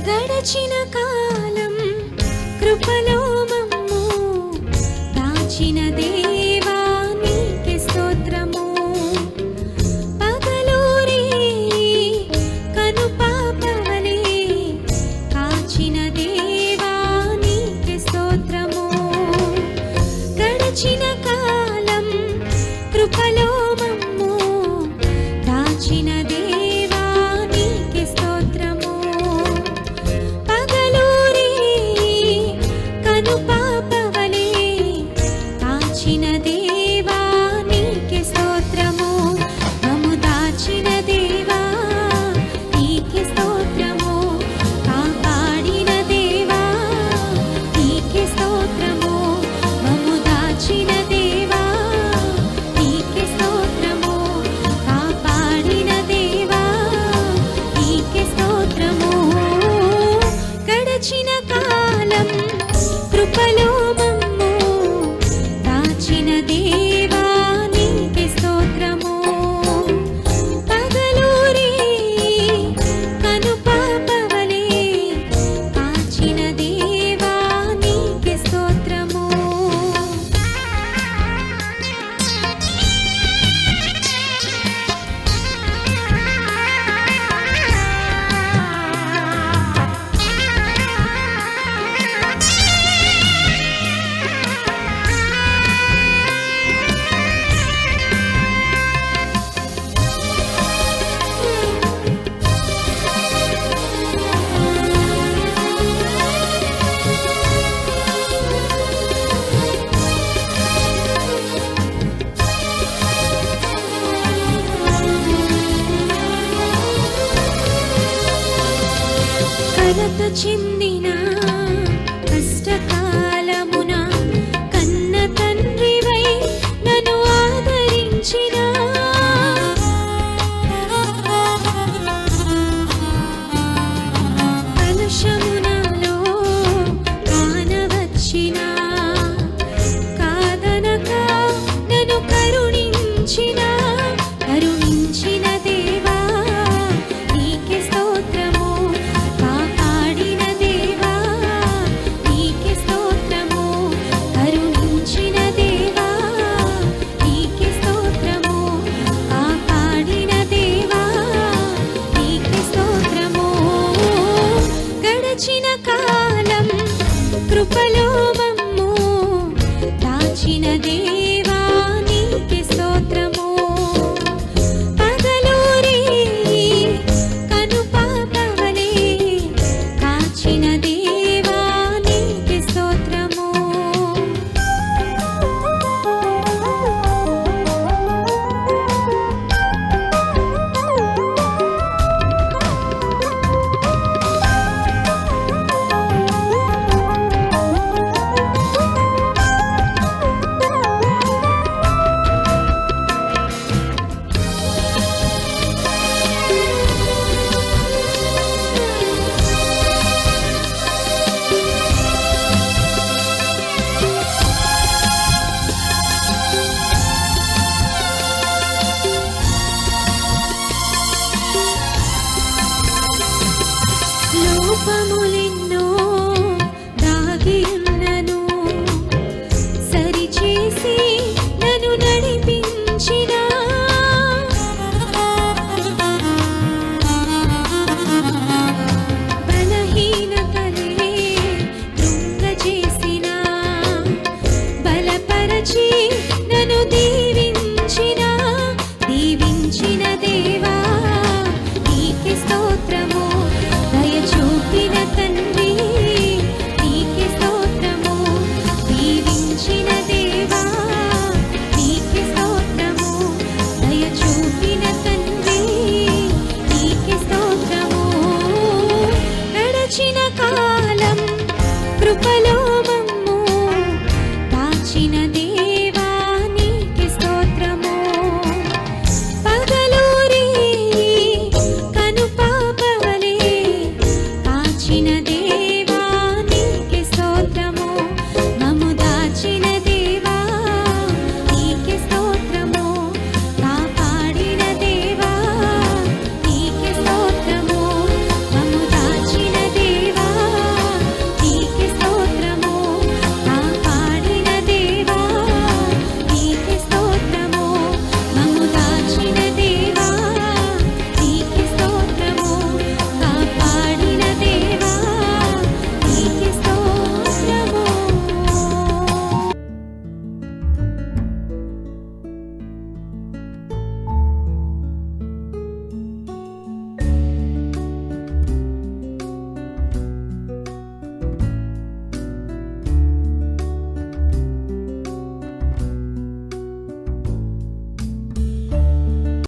గడచిన కాలం కృపలో మమ్ము దాచిన దేవా నీకే స్తోత్రము. పగలూరి కనుపాపవలే కాచిన దేవా నీకే స్తోత్రము. గడచిన కాలం కృపలో మమ్ము దాచిన దేవా నీకే స్తోత్రము. పగలూరి కనుపాపవలే కాచిన దేవా నీకే స్తోత్రము. మమ్ము దాచిన దేవా నీకే స్తోత్రము. కాపాడిన దేవా నీకే స్తోత్రము. మమ్ము దాచిన దేవా నీకే స్తోత్రము. కాపాడిన దేవా నీకే స్తోత్రము. గడచిన కాలం కృపలో మమ్ము దాచిన దేవా నీకే స్తోత్రము. పగలూరి కనుపాపవలే కాచిన దేవా నీకే స్తోత్రము. కలత చెంది